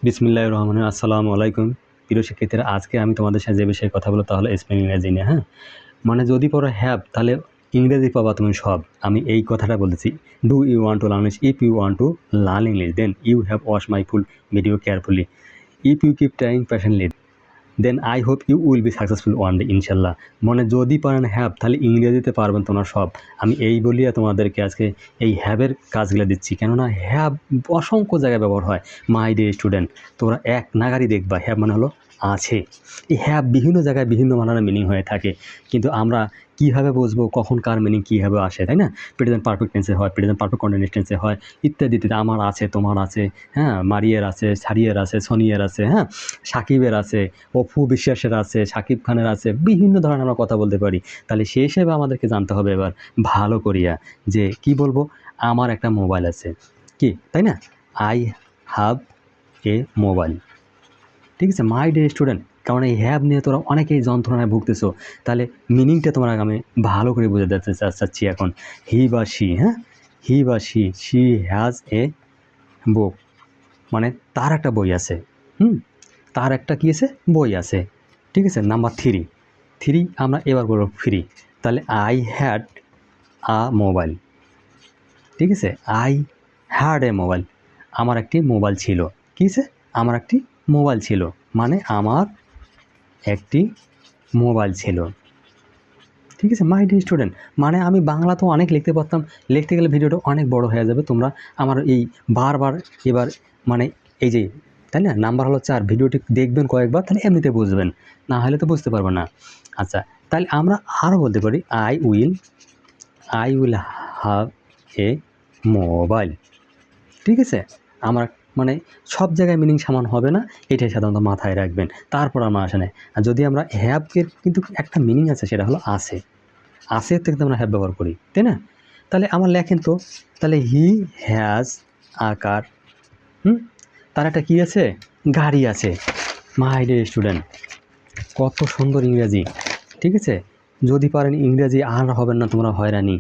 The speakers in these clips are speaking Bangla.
বিসমিল্লাহির রহমানির রহিম। আসসালামু আলাইকুম। প্রিয় শিক্ষার্থীরা, আজকে আমি তোমাদের সাথে যে বিষয়ে কথা বলবো তা হলো স্পেলিং ইংরেজি নিয়ে। হ্যাঁ, মানে যদি পড়ো হ্যাভ তাহলে ইংরেজি পাবা তুমি সব। আমি এই কথাটা বলেছি। Do you want to learn English? If you want to learn English then you have watch my full video carefully. If you keep trying passionately then I hope you will be successful one day ইনশাল্লাহ। মানে যদি পারেন হ্যাভ তাহলে ইংরেজিতে পারবেন তোমরা সব। আমি এই বলিয়া তোমাদেরকে আজকে এই হ্যাভের কাজগুলো দিচ্ছি, কেননা হ্যাভ অসংখ্য জায়গায় ব্যবহার হয়। মাই ডে স্টুডেন্ট, তোমরা এক নাগারই দেখবা হ্যাভ মানে হলো আছে। এই হ্যাভ বিভিন্ন জায়গায় বিভিন্ন মানের মিনিং হয়ে থাকে, কিন্তু আমরা কীভাবে বুঝবো কখন কার মিনিং কীভাবে আসে, তাই না? প্রেজেন্ট পারফেক্ট টেন্সে হয়, প্রেজেন্ট পারফেক্ট কন্টিনিউয়াস টেন্সে হয়, ইত্যাদি ইত্যাদি। আমার আছে, তোমার আছে, হ্যাঁ, মারিয়ের আছে, সারিয়ের আছে, সনিয়ের আছে, হ্যাঁ, সাকিবের আছে, অপু বিশ্বাসের আছে, সাকিব খানের আছে, বিভিন্ন ধরনের আমরা কথা বলতে পারি। তাহলে সেই হিসেবে আমাদেরকে জানতে হবে এবার ভালো করিয়া যে কি বলবো, আমার একটা মোবাইল আছে, কি তাই না? I have a mobile. ঠিক আছে, মাই ডে স্টুডেন্ট, কারণ এই হ্যাভ নিয়ে তোরা অনেকেই যন্ত্রণায় ভুগতেছো। তাহলে মিনিংটা তোমরা আমি ভালো করে বুঝে দিতে চাচ্ছি এখন। হি বা শি, হ্যাঁ, হি বা শি হ্যাজ এ বুক, মানে তার একটা বই আছে। তার একটা কী আছে? বই আছে। ঠিক আছে। নাম্বার থ্রি আমরা এবার বলবো ফ্রি। তাহলে আই হ্যাড আ মোবাইল। ঠিক আছে, আই হ্যাড এ মোবাইল, আমার একটি মোবাইল ছিল। কী আছে? আমার একটি মোবাইল ছিল, মানে আমার একটি মোবাইল ছিল। ঠিক আছে, মাই ডিয়ার স্টুডেন্ট, মানে আমি বাংলা তো অনেক লিখতে পারতাম, লিখতে গেলে ভিডিওটা অনেক বড় হয়ে যাবে। তোমরা আমার এই বারবার এবার মানে এই যে, তাই না, নাম্বার হলো 4, ভিডিওটি দেখবেন কয়েকবার, তাহলে এমনিতে বুঝবেন, না হলে তো বুঝতে পারবো না। আচ্ছা, তাহলে আমরা আরও বলতে পারি I will have a mobile. ঠিক আছে, আমার মানে সব জায়গায় মিনিং সমান হবে না, এটাই সাধারণত মাথায় রাখবেন। তারপর আমার আসে না। আর যদি আমরা হ্যাভকে কিন্তু একটা মিনিং আছে, সেটা হলো আছে। আছে থেকে তো আমরা হ্যাভ ব্যবহার করি, তাই না? তাহলে আমার লেখেন তো, তাহলে হি হ্যাজ আ কার, তার একটা কী আছে? গাড়ি আছে। মাই ডিয়ার স্টুডেন্ট, কত সুন্দর ইংরেজি। ঠিক আছে, যদি পারেন ইংরেজি আর হবেন না তোমরা হয়রানি।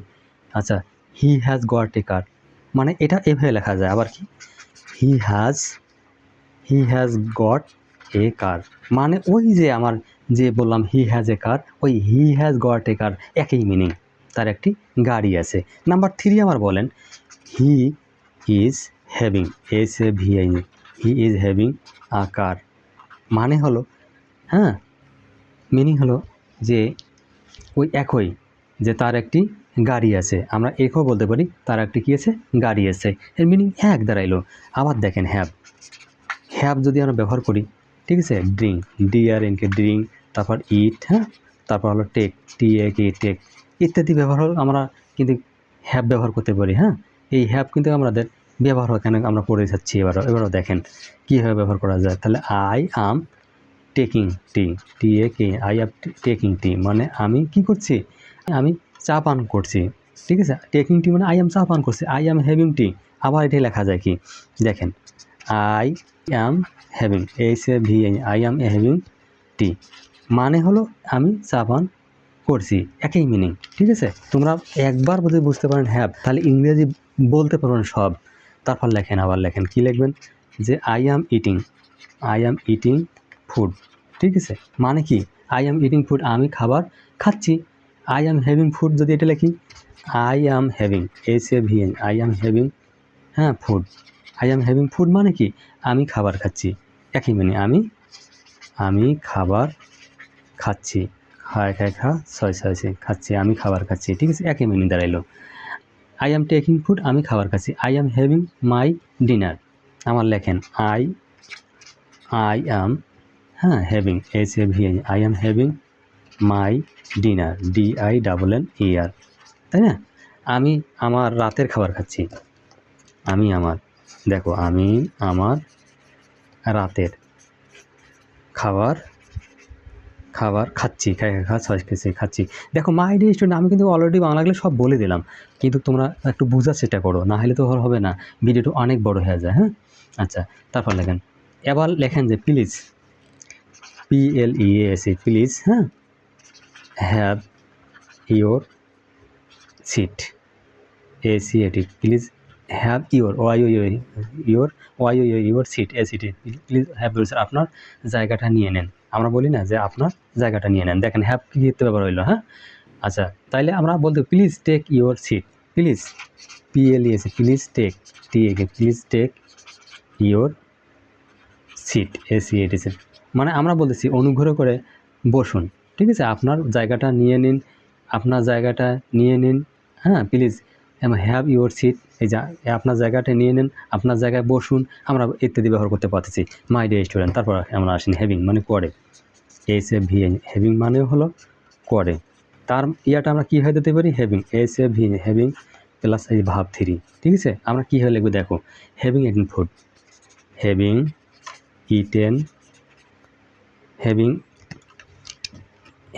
আচ্ছা, হি হ্যাজ গট এ কার, মানে এটা এভাবে লেখা যায় আবার কি, হি হ্যাজ গট এ কার, মানে ওই যে আমার যে বললাম হি হ্যাজ এ কার, ওই হি হ্যাজ গট এ কার একই মিনিং, তার একটি গাড়ি আছে। নাম্বার 3 আমার বলেন, হি ইজ হ্যাভিং, HAVIং, he is having a car, মানে হলো, হ্যাঁ, মিনিং হলো যে ওই একই, যে তার একটি গাড়ি আছে। আমরা একেও বলতে পারি তার একটি কী আছে? গাড়ি আছে। এর মিনিং এক দাঁড়াইলো। আবার দেখেন হ্যাভ যদি আমরা ব্যবহার করি, ঠিক আছে, ড্রিঙ্ক, DRNK ড্রিঙ্ক, তারপর ইট, হ্যাঁ, তারপর হলো টেক, TAK টেক, ইত্যাদি ব্যবহার আমরা কিন্তু হ্যাভ ব্যবহার করতে পারি। হ্যাঁ, এই হ্যাভ কিন্তু আমাদের ব্যবহার হয়, কেন আমরা পড়ে যাচ্ছি। এবারও দেখেন কীভাবে ব্যবহার করা যায়। তাহলে I am taking tea, TAK, I am taking tea, মানে আমি কি করছি? আমি চা পান করছি। ঠিক আছে, টেকিং টি মানে আই অ্যাম চা পান করছি। আই অ্যাম হ্যাভিং টি, আবার এটাই লেখা যায় কি, দেখেন, আই অ্যাম হ্যাভিং, HAVIং, আই অ্যাম হ্যাভিং টি, মানে হলো আমি চা পান করছি, একই মিনিং। ঠিক আছে, তোমরা একবার যদি বুঝতে পারেন হ্যাভ, তাহলে ইংরেজি বলতে পারবেন সব। তারপর লেখেন, আবার লেখেন, কী লিখবেন, যে আই অ্যাম ইটিং ফুড। ঠিক আছে, মানে কি, আই অ্যাম ইটিং ফুড, আমি খাবার খাচ্ছি। আই অ্যাম হ্যাভিং ফুড যদি এটা লিখি, আই অ্যাম হ্যাভিং, HAVIং, আই অ্যাম হ্যাভিং, হ্যাঁ, food. I am having food মানে কি, আমি খাবার খাচ্ছি, একই মানে আমি খাবার খাচ্ছি, খাচ্ছি, আমি খাবার খাচ্ছি। ঠিক আছে, একই মিনিং দাঁড়াইলো। আই অ্যাম টেকিং ফুড, আমি খাবার খাচ্ছি। I am having my dinner, আমার লেখেন আই অ্যাম, হ্যাঁ, হ্যাভিং, HAVIং, I am having my dinner, DINNER, তাই না? আমি আমার রাতের খাবার খাচ্ছি, আমি আমার রাতের খাবার খাচ্ছি, খাচ্ছি। দেখো মাই ডিয়ার স্টুডেন্ট, আমি কিন্তু অলরেডি বাংলাগুলো সব বলে দিলাম, কিন্তু তোমরা একটু বোঝার চেষ্টা করো, না হলে তো হবে না, ভিডিওটা অনেক বড় হয়ে যায়। হ্যাঁ, আচ্ছা, তারপর লেখেন, এবার লেখেন যে প্লিজ, PLEAS, প্লিজ, হ্যাঁ, have your seat, ACAT, please have your your seat এ সিটি, প্লিজ হ্যাভ ইউর, আপনার জায়গাটা নিয়ে নেন। আমরা বলি না যে আপনার জায়গাটা নিয়ে নেন, দেখেন হ্যাভ কি করতে ব্যবহার হইলো, হ্যাঁ। আচ্ছা, তাইলে আমরা বলতে please take your seat, please PLES, please take please take your seat SEAT, মানে আমরা বলতেছি অনুগ্রহ করে বসুন, ঠিক আছে, আপনার জায়গাটা নিয়ে নিন, আপনার জায়গাটা নিয়ে নিন, হ্যাঁ প্লিজ হ্যাভ ইউর সিট, এই যে আপনার জায়গাটা নিয়ে নিন, আপনার জায়গায় বসুন, আমরা ইত্যাদি ব্যবহার করতে পারতেছি। মাই ডিয়ার স্টুডেন্ট, তারপর আমরা আসেন হ্যাভিং মানে করে, HAVN, হ্যাভিং মানে হলো করে, তার ইয়াটা আমরা কী হয়ে দিতে পারি, হ্যাভিং HAVN, হ্যাভিং প্লাস এই ভাব 3, ঠিক আছে। আমরা কী হয়ে লিখবো দেখো, having eaten food, having eaten,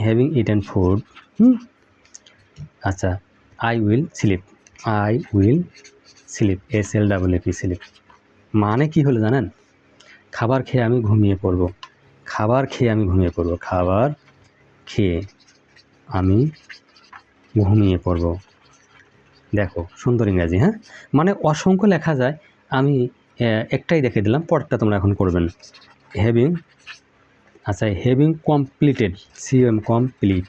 having eaten food, আচ্ছা, I will sleep SLEEP, sleep মানে কি হলো জানেন, খাবার খেয়ে আমি ঘুমিয়ে পড়বো, খাবার খেয়ে আমি ঘুমিয়ে পড়বো, খাবার খেয়ে আমি ঘুমিয়ে পড়বো। দেখো সুন্দর ইংরাজি, হ্যাঁ, মানে অসংখ্য লেখা যায়, আমি একটাই দেখে দিলাম, পরেরটা তোমরা এখন করবেন। হ্যাভিং, আচ্ছা, having completed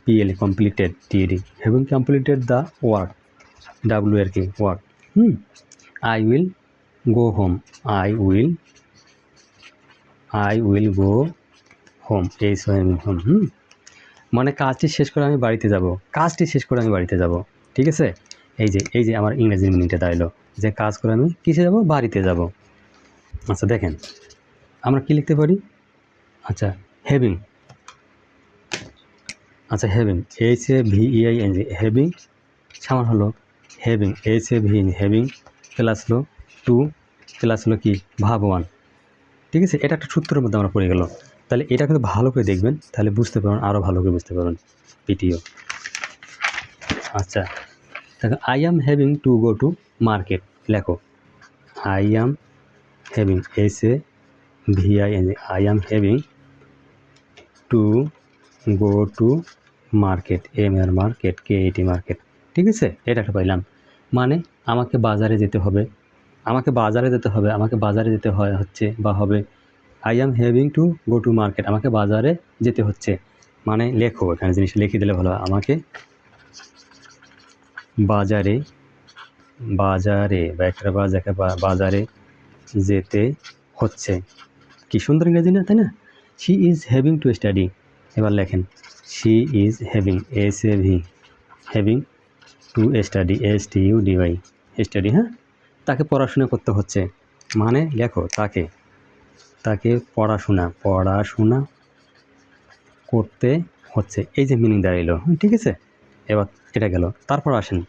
PL completed TED, having completed the work WRK work, I will go home, I will go home home, মানে কাজটি শেষ করে আমি বাড়িতে যাব, কাজটি শেষ করে আমি বাড়িতে যাব, ঠিক আছে। এই যে আমার ইংরেজি মিনিংটা দাঁড়ালো যে কাজ করে আমি কিসে যাব, বাড়িতে যাব। আচ্ছা দেখেন আমরা কি লিখতে পারি, আচ্ছা হ্যাভিং, আচ্ছা হ্যাভিং HAVEING, হ্যাভিং সমান হলো হ্যাভিং HAVEING, হ্যাভিং প্লাস হলো টু প্লাস হলো কি ভাব 1, ঠিক আছে। এটা একটা সূত্রের মধ্যে আমরা পড়ে গেল, তাহলে এটা কিন্তু ভালো করে দেখবেন, তাহলে বুঝতে পারবেন, আরও ভালো করে বুঝতে পারবেন PTO। আচ্ছা দেখো, I am having to go to market, লেখো I am having HAVING, I am having to go to market, market KET market, ঠিক আছে। এটা একটা পাইলাম, মানে আমাকে বাজারে যেতে হবে, আমাকে বাজারে যেতে হয় হচ্ছে বা হবে, I am having to go to market, আমাকে বাজারে যেতে হচ্ছে, মানে লেখো এখানে জিনিস লিখে দিলে ভালো হয়, আমাকে বাজারে বা একটা বাজারে যেতে হচ্ছে, কি সুন্দর ইংরেজি না, তাই না। She is having to study, এবার লেখেন she is having having to study STUDY, study, হ্যাঁ, তাকে পড়াশোনা করতে হচ্ছে, মানে লেখো তাকে পড়াশোনা করতে হচ্ছে, এই যে মিনিং দাঁড়াইলো, ঠিক আছে। এবার এটা গেল, তারপর আসেন,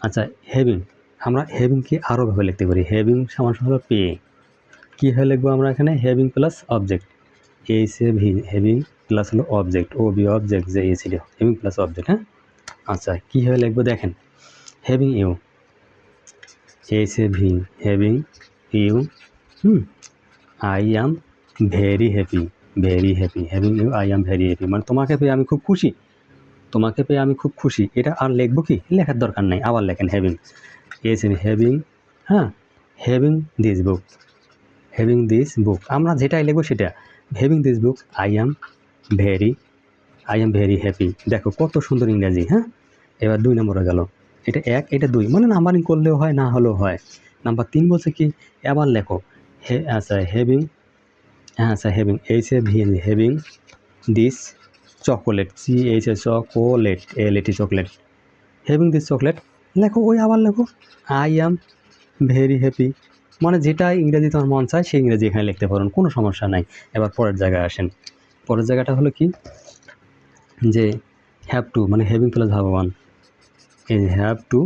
আচ্ছা হ্যাভিং, আমরা হ্যাভিংকে আরও ভাবে লিখতে পারি, হ্যাভিং সমান হলো পে, কী হয়ে লিখবো আমরা এখানে, having plus object having plus হলো অবজেক্ট অবজেক্ট যে ছিল, হ্যাভিং প্লাস অবজেক্ট, হ্যাঁ। আচ্ছা কী হয়ে লিখবো দেখেন, having you having you, I am very happy having you, I am very happy, মানে তোমাকে পেয়ে আমি খুব খুশি, এটা আর লিখবো কি, লেখার দরকার নেই, আবার লেখেন হ্যাভিং হ্যাভিং, হ্যাঁ, হ্যাভিং দিস বুক, আমরা যেটাই লিখবো সেটা, having this book I am very happy, দেখো কত সুন্দর ইংরাজি, হ্যাঁ। এবার 2 নম্বরে গেল, এটা 1 এটা 2, মানে নাম্বারিং করলেও হয় না হলেও হয়। নাম্বার 3 বলছে কি, আবার লেখো having having this chocolate chocolate chocolate, having this chocolate, লেখো ওই আবার লেখো আই অ্যাম ভেরি হ্যাপি, মানে যেটা ইংরেজি তোমার মন চায় সেই ইংরেজি এখানে লিখতে পারেন, কোনো সমস্যা নাই। এবার পরের জায়গায় আসেন, পরের জায়গাটা হলো কি, যে হ্যাভ টু, মানে হ্যাভিং প্লাস ভাব 1, এই হ্যাভ টু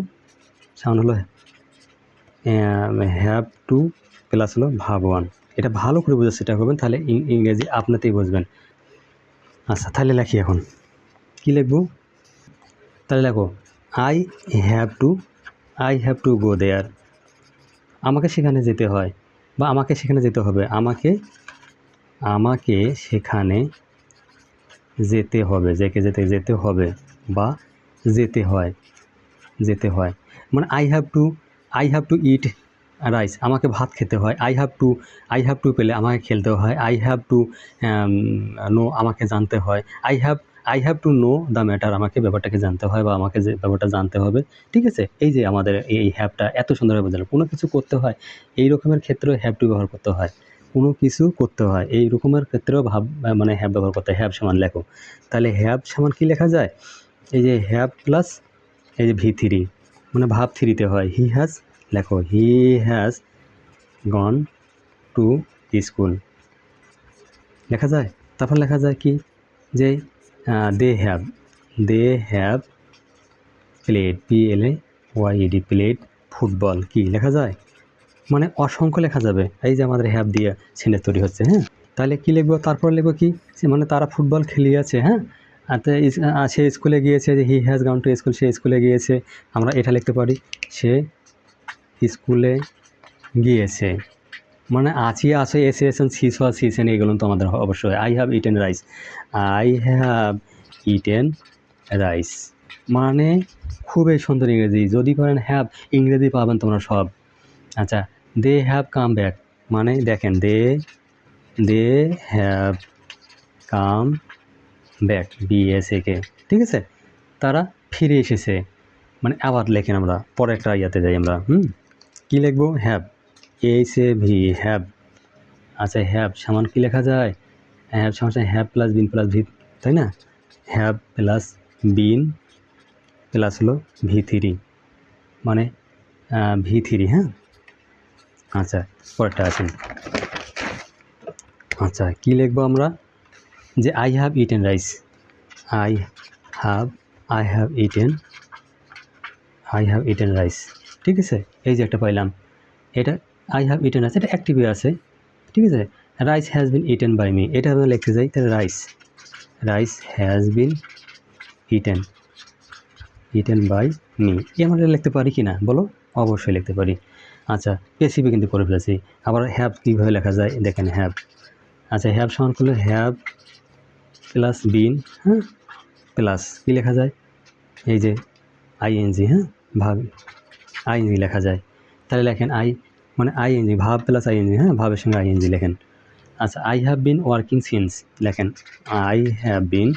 সাউন্ড হলো হ্যাভ টু প্লাস হলো ভাব 1, এটা ভালো করে বোঝার চেষ্টা করবেন, তাহলে ইংরেজি আপনাতেই বুঝবেন। আচ্ছা তাহলে লেখি, এখন কি লিখবো, তাহলে লেখো আই হ্যাভ টু গো দেয়ার, আমাকে সেখানে যেতে হয় বা আমাকে সেখানে যেতে হবে, আমাকে সেখানে যেতে হবে, যেতে হবে বা যেতে হয়, মানে I have to eat rice, আমাকে ভাত খেতে হয়। আই হ্যাভ টু পেলে আমাকে খেলতে হয়। আই হ্যাভ টু নো, আমাকে জানতে হয়। I have to know the matter, আমাকে ব্যাপারটাকে জানতে হয় বা আমাকে যে ব্যাপারটা জানতে হবে। ঠিক আছে, এই যে আমাদের এই হ্যাভটা এত সুন্দরভাবে বোঝানো, কোনো কিছু করতে হয় এই রকমের ক্ষেত্রেও হ্যাভ টু ব্যবহার করতে হয়। কোনো কিছু করতে হয় এই রকমের ক্ষেত্রেও মানে হ্যাভ ব্যবহার করতে হয়। হ্যাভ সমান লেখো, তাহলে হ্যাভ সমান কী লেখা যায়? এই যে হ্যাভ প্লাস এই যে V3, মানে ভাব 3তে হয়। হি হ্যাজ, লেখো he has gone to school, লেখা যায়। তারপর লেখা যায় কি, যে they have played, PLAYED, played football, কি লেখা যায়? মানে অসংখ্য লেখা যাবে। এই যে আমাদের হ্যাভ দিয়ে সেন্টেন্স তৈরি হচ্ছে। হ্যাঁ, তাহলে কী লিখবো? তারপর লিখবো কি, মানে তারা ফুটবল খেলিয়েছে। হ্যাঁ, সে স্কুলে গিয়েছে, যে he has gone to school, সে স্কুলে গিয়েছে। আমরা এটা লিখতে পারি, সে স্কুলে গিয়েছে। মানে আছে এসেছেন, সিসেন, এগুলো তো আমাদের অবশ্যই। I have eaten rice, I have eaten rice, মানে খুবই সুন্দর ইংরেজি। যদি করেন হ্যাভ, ইংরেজি পাবেন তোমরা সব। আচ্ছা, দে হ্যাভ কাম ব্যাক, মানে দেখেন they have come back, BACK, ঠিক আছে, তারা ফিরে এসেছে। মানে আবার লেখেন, আমরা পরেরটা ইয়াতে যাই আমরা। কী লিখবো? Have, HAV, have. আচ্ছা, হ্যাভ সমান কী লেখা যায়? হ্যাভ সমান have plus been plus V, তাই না? হ্যাভ প্লাস বিন প্লাস হলো V3, মানে V3। হ্যাঁ, আচ্ছা, পরেরটা আছেন। আচ্ছা, কী লিখবো আমরা? যে I have eaten rice, I have eaten rice, ঠিক আছে। এই যে একটা পাইলাম, এটা আই হ্যাভ ইটেন রাইস, এটা অ্যাক্টিভে আছে, ঠিক আছে। Rice has been eaten by me, এটা আমরা লিখতে যাই, তাহলে rice has been eaten by me, আমরা লিখতে পারি কি না বলো? অবশ্যই লিখতে পারি। আচ্ছা, পেসিভে কিন্তু করে ফেলেছি। আবার হ্যাভ কীভাবে লেখা যায় দেখেন, হ্যাভ। আচ্ছা, হ্যাভ সমান করলে হ্যাভ প্লাস বিন, হ্যাঁ, প্লাস কী লেখা যায়? এই যে ING, হ্যাঁ, ভাব ING লেখা যায়। তাহলে লেখেন মানে ING, ভাব প্লাস ING, হ্যাঁ, ভাবের সঙ্গে ING লেখেন। আচ্ছা, I have been working since, লেখেন আই হ্যাভ বিন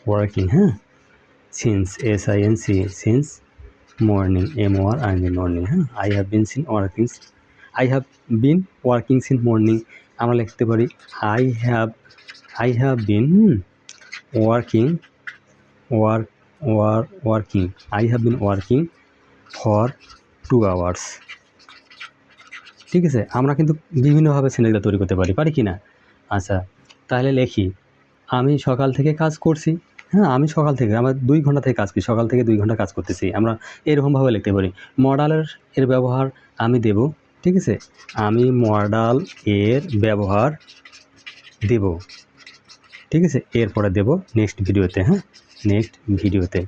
ওয়ার্কিং, হ্যাঁ, since, SINC, since morning, MORNING, morning, হ্যাঁ। I have been working since morning, আমরা লিখতে পারি I have been working I have been working for 2 hours, ঠিক আছে। আমরা কিন্তু বিভিন্নভাবে সেন্টেন্সগুলো তৈরি করতে পারি কি না? আচ্ছা, তাহলে লিখি, আমি সকাল থেকে কাজ করছি। হ্যাঁ, আমি সকাল থেকে, আমার 2 ঘন্টা থেকে কাজ করি, সকাল থেকে 2 ঘন্টা কাজ করতেছি। আমরা এরকমভাবে লিখতে পারি। এর ব্যবহার আমি দেব, ঠিক আছে, আমি মডাল এর ব্যবহার দেব, ঠিক আছে, এরপরে দেব নেক্সট ভিডিওতে। হ্যাঁ, নেক্সট ভিডিওতে।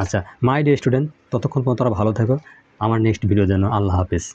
আচ্ছা, মাই ডিয়ার স্টুডেন্ট, ততক্ষণ পর্যন্ত তোরা ভালো থাকো। আমার নেক্সট ভিডিওর জন্য আল্লাহ হাফেজ।